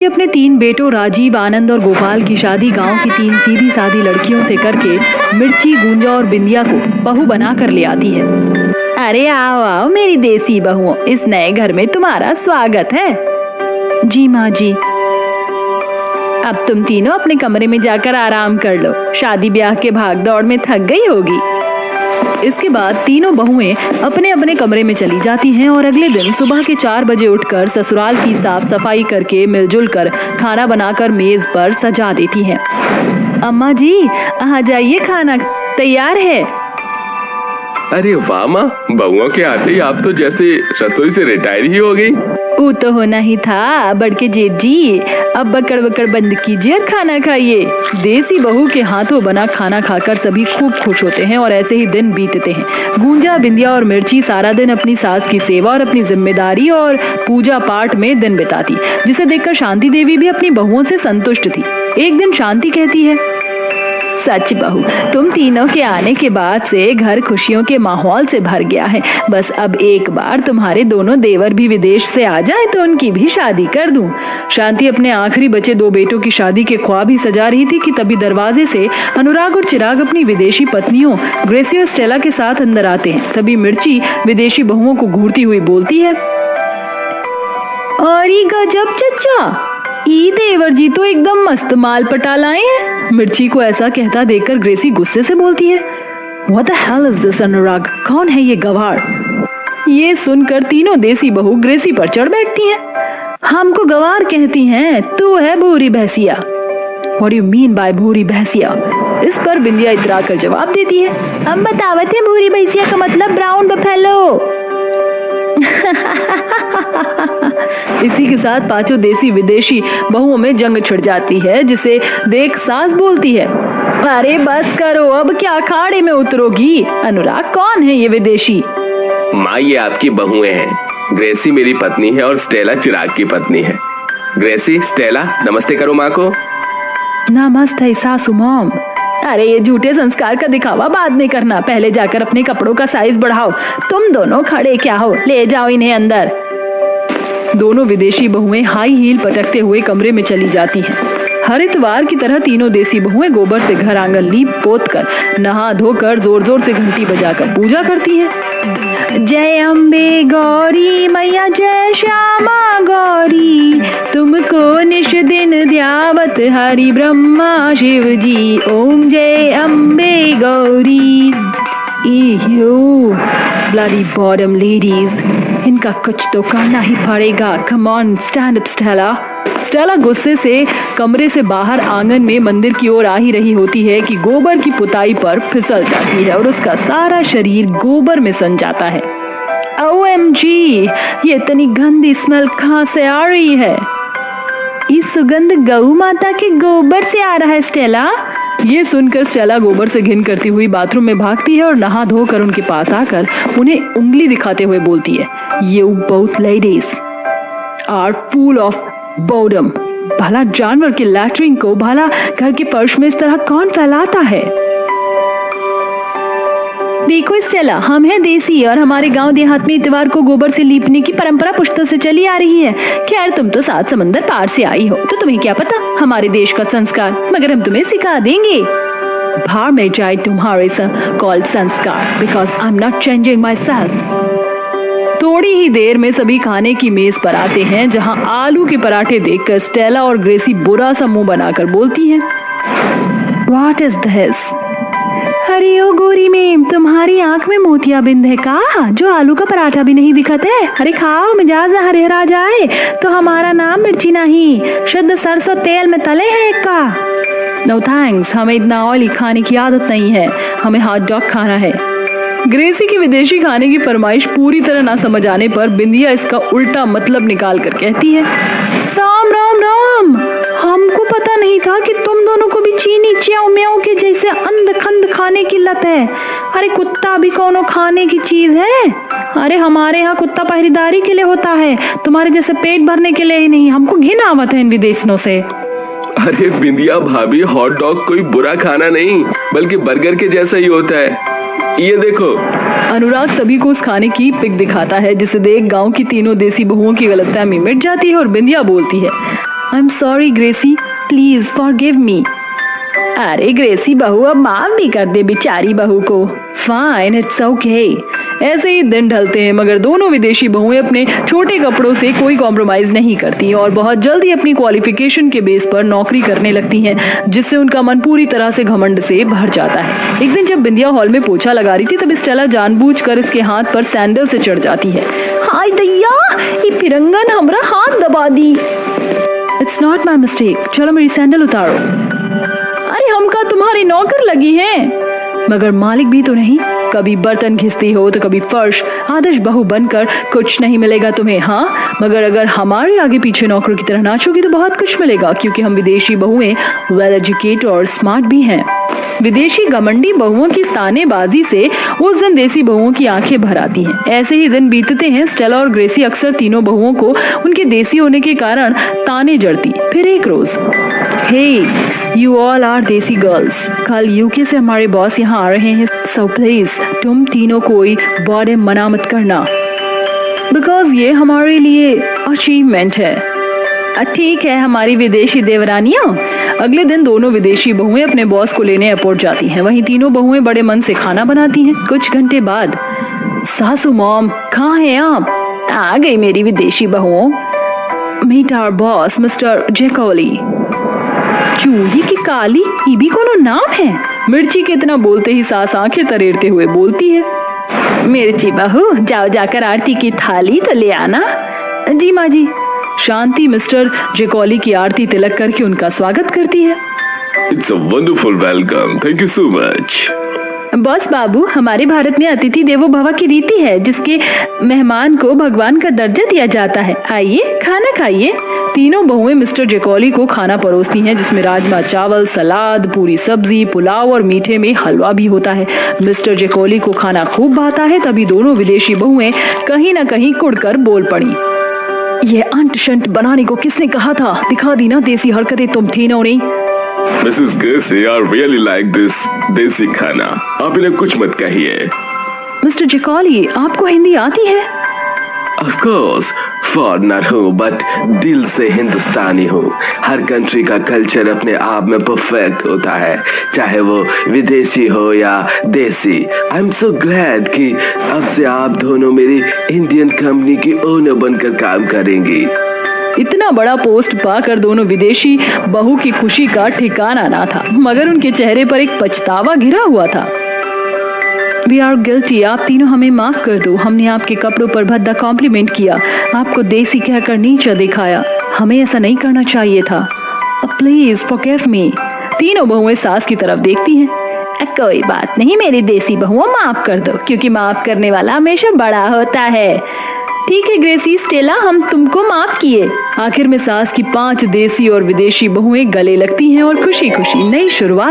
ये अपने 3 बेटों राजीव, आनंद और गोपाल की शादी गांव की 3 सीधी सादी लड़कियों से करके मिर्ची, गुंजा और बिंदिया को बहू बना कर ले आती है। अरे आओ आओ मेरी देसी बहुओं, इस नए घर में तुम्हारा स्वागत है। जी माँ जी। अब तुम तीनों अपने कमरे में जाकर आराम कर लो, शादी ब्याह के भाग दौड़ में थक गई होगी। इसके बाद तीनों बहुएं अपने अपने कमरे में चली जाती हैं और अगले दिन सुबह के 4 बजे उठकर ससुराल की साफ सफाई करके मिलजुल कर खाना बनाकर मेज पर सजा देती हैं। अम्मा जी आ जाइए, खाना तैयार है। अरे वाह माँ, बहुओं के आते ही आप तो जैसे रसोई से रिटायर ही हो गई। वो तो होना ही था बड़के जेठ जी, अब बकड़ बकड़ बंद कीजिए और खाना खाइए। देसी बहू के हाथों बना खाना खाकर सभी खूब खुश होते हैं और ऐसे ही दिन बीतते हैं। गुंजा, बिंदिया और मिर्ची सारा दिन अपनी सास की सेवा और अपनी जिम्मेदारी और पूजा पाठ में दिन बिताती, जिसे देखकर शांति देवी भी अपनी बहुओं से संतुष्ट थी। एक दिन शांति कहती है, सच बहू, तुम तीनों के आने के बाद से घर खुशियों के माहौल से भर गया है। बस अब एक बार तुम्हारे दोनों देवर भी विदेश से आ जाए तो उनकी भी शादी कर दूं। शांति अपने आखिरी बचे 2 बेटों की शादी के ख्वाब ही सजा रही थी कि तभी दरवाजे से अनुराग और चिराग अपनी विदेशी पत्नियों ग्रेसी और स्टेला के साथ अंदर आते हैं। तभी मिर्ची विदेशी बहुओं को घूरती हुई बोलती है, अरे गजब चच्चा, ई देवर जी तो एकदम मस्त माल पटा लाए हैं। मिर्ची को ऐसा कहता देखकर ग्रेसी गुस्से से बोलती है, What the hell is this अनुराग, कौन है ये गवार? ये सुनकर तीनों देसी बहू ग्रेसी पर चढ़ बैठती हैं। हमको गवार कहती हैं, तू है भूरी भैंसिया। What do you mean by भूरी भैंसिया? इस पर बिंदिया इतरा कर जवाब देती है, हम बतावत है भूरी भैंसिया का मतलब ब्राउन बफेलो। इसी के साथ 5 देसी विदेशी बहुओं में जंग छिड़ जाती है, जिसे देख सास बोलती है, अरे बस करो, अब क्या अखाड़े में उतरोगी? अनुराग कौन है ये विदेशी? माँ, ये आपकी बहुएं हैं। ग्रेसी मेरी पत्नी है और स्टेला चिराग की पत्नी है। ग्रेसी, स्टेला, नमस्ते करो माँ को। नमस्ते सासू मॉम। अरे ये झूठे संस्कार का दिखावा बाद में करना, पहले जाकर अपने कपड़ों का साइज बढ़ाओ। तुम दोनों खड़े क्या हो, ले जाओ इन्हें अंदर। दोनों विदेशी बहुएं हाई हील पटकते हुए कमरे में चली जाती हैं। हर इतवार की तरह तीनों देसी बहुएं गोबर से घर आंगन लीप पोत कर, नहा धोकर जोर जोर से घंटी बजाकर पूजा करती हैं। जय अम्बे गौरी मैया, जय श्यामा गौरी, तुमको निश दिन ध्यावत हरि ब्रह्मा शिव जी, ओम जय Ambe Gauri. Bloody bottom ladies, इनका कुछ तो करना ही पड़ेगा। Come on, stand up Stella. Stella गुस्से से कमरे से बाहर आंगन में मंदिर की ओर आ ही रही होती है कि गोबर की पुताई पर फिसल जाती है और उसका सारा शरीर गोबर में सन जाता है। OMG, ये इतनी गंदी स्मेल कहाँ से आ रही है? इस सुगंध गऊ माता के गोबर से आ रहा है स्टेला। ये सुनकर स्टेला गोबर से घिन करती हुई बाथरूम में भागती है और नहा धोकर उनके पास आकर उन्हें उंगली दिखाते हुए बोलती है, You both ladies are full of boredom। भला जानवर के लैट्रिन को भला घर के फर्श में इस तरह कौन फैलाता है? देखो स्टेला, हम हैं देसी और हमारे गांव देहात में इतवार को गोबर से लीपने की परंपरा पुश्तों से चली आ रही है। खैर, तुम तो 7 समंदर पार से आई हो, तो तुम्हें क्या पता हमारे देश का संस्कार, मगर हम तुम्हें सिखा देंगे। भाड़ में जाए तुम्हारे कॉल्ड संस्कार, because I am not changing my self. थोड़ी ही देर में सभी खाने की मेज पर आते हैं, जहां आलू के पराठे देखकर स्टेला और ग्रेसी बुरा सा मुंह बनाकर बोलती हैं, What is this? अरे ओ गोरी मैम, तुम्हारी आंख में मोतियाबिंद है का, जो आलू का पराठा भी नहीं दिखता है? अरे खाओ, मिजाज हरेरा जाए तो हमारा नाम मिर्ची नहीं, शुद्ध सरसों तेल में तले हैं एक का। नो थैंक्स, हमें इतना ऑयली खाने की आदत नहीं है, हमें हॉट डॉग खाना है। ग्रेसी की विदेशी खाने की फरमाइश पूरी तरह ना समझ आने पर बिंदिया इसका उल्टा मतलब निकाल कर कहती है, राम राम राम, हमको पता नहीं था कि तुम दोनों को भी चीनी च्याओ म्याओ के जैसे अंध खंड खाने की लत है। अरे कुत्ता भी कोनो खाने की चीज है? अरे हमारे यहाँ कुत्ता पहरेदारी के लिए होता है, तुम्हारे जैसे पेट भरने के लिए ही नहीं। हमको घिन आवत है इन विदेशियों से। अरे बिंदिया भाभी, हॉट डॉग कोई बुरा खाना नहीं, बल्कि बर्गर के जैसा ही होता है। ये देखो। अनुराग सभी को उस खाने की पिक दिखाता है, जिसे देख गांव की तीनों देसी बहुओं की गलतफहमी मिट जाती है और बिंदिया बोलती है, I am sorry Gracie, please forgive me. अरे ग्रेसी बहू, अब माफ भी कर दे बेचारी बहू को। Fine, it's okay. ऐसे ही दिन ढलते हैं, मगर दोनों विदेशी बहुएं अपने छोटे कपड़ों से कोई कॉम्प्रोमाइज नहीं करती और बहुत जल्दी अपनी क्वालिफिकेशन के बेस पर नौकरी करने लगती हैं, जिससे उनका मन पूरी तरह से घमंड से भर जाता है। एक दिन जब बिंदिया हॉल में पोछा लगा रही थी, तब स्टेला जानबूझकर इसके हाथ पर सैंडल से चढ़ जाती है। हाय दैया, ये फिरंगन हमरा हाथ दबा दी। इट्स नॉट माई मिस्टेक, चलो मेरी सैंडल उतारो। अरे हमका तुम्हारी नौकर लगी है, मगर मालिक भी तो नहीं। कभी बर्तन घिसती हो तो कभी फर्श। आदर्श बहू बनकर कुछ नहीं मिलेगा तुम्हें, हाँ, मगर अगर हमारे आगे पीछे नौकरों की तरह नाचोगी तो बहुत कुछ मिलेगा, क्योंकि हम विदेशी बहुएं वेल एजुकेटेड और स्मार्ट भी हैं। विदेशी घमंडी बहुओं की तानेबाजी से उस दिन देसी बहुओं की आंखें भर आती हैं। ऐसे ही दिन बीतते हैं। स्टेला और ग्रेसी अक्सर तीनों बहुओं को उनके देसी होने के कारण ताने जड़ती। फिर एक रोज, हे यू ऑल आर देसी गर्ल्स, कल यूके से हमारे बॉस यहाँ आ रहे हैं, सो प्लीज तुम तीनों कोई बड़े मना मत करना, बिकॉज ये हमारे लिए अचीवमेंट है। ठीक है हमारी विदेशी देवरानियां। अगले दिन दोनों विदेशी बहुएं अपने बॉस को लेने एयरपोर्ट जाती हैं। वहीं तीनों बहुएं बड़े मन से खाना बनाती हैं। कुछ घंटे बाद, सासू मॉम कहाँ हैं आप? आ गई मेरी विदेशी बहुओं। मीट आवर बॉस मिस्टर जेकोली। चूड़ी की काली, ये भी कोनो नाम है? मिर्ची के इतना बोलते ही सास आंखें तरेरते हुए बोलती है, मिर्ची बहू जाओ जाकर आरती की थाली तो ले आना। जी माँ जी। शांति मिस्टर जेकोली की आरती तिलक करके उनका स्वागत करती है। It's a wonderful welcome, thank you so much. Boss बाबू, हमारे भारत में अतिथि देवो भव की रीति है, जिसके मेहमान को भगवान का दर्जा दिया जाता है। आइए खाना खाइए। तीनों बहुएं मिस्टर जेकोली को खाना परोसती हैं, जिसमें राजमा चावल, सलाद, पूरी सब्जी, पुलाव और मीठे में हलवा भी होता है। मिस्टर जेकोली को खाना खूब भाता है। तभी दोनों विदेशी बहुएं कहीं न कहीं कुड़कर बोल पड़ी। ये अंट शंट बनाने को किसने कहा था? दिखा दी ना देसी हरकतें तुम तीनों ने। Mrs Gracie, I really like this desi खाना। आप इन्हें कुछ मत कहिए। मिस्टर जेकोली, आपको हिंदी आती है? ऑफ कोर्स, फॉरनर हूँ बट दिल से हिंदुस्तानी हूँ। हर कंट्री का कल्चर अपने आप में परफेक्ट होता है, चाहे वो विदेशी हो या देसी। आई एम सो ग्लैड कि अब से आप दोनों मेरी इंडियन कंपनी की ओनर बनकर काम करेंगी। इतना बड़ा पोस्ट पाकर दोनों विदेशी बहू की खुशी का ठिकाना ना था, मगर उनके चेहरे पर एक पछतावा घिरा हुआ था। We are guilty, आप तीनों हमें माफ कर दो। हमने आपके कपड़ों पर भद्दा कॉम्प्लीमेंट किया, आपको देसी कहकर नीचा दिखाया। हमें ऐसा नहीं करना चाहिए था। प्लीज फॉरगिव मी। तीनों बहुएं सास की तरफ देखती हैं। कोई बात नहीं मेरी देसी बहुओं, माफ कर दो, क्योंकि माफ करने वाला हमेशा बड़ा होता है। ठीक है ग्रेसी, स्टेला, हम तुमको माफ किए। आखिर में सास की 5 देसी और विदेशी बहुएं गले लगती हैं और खुशी खुशी नई शुरुआत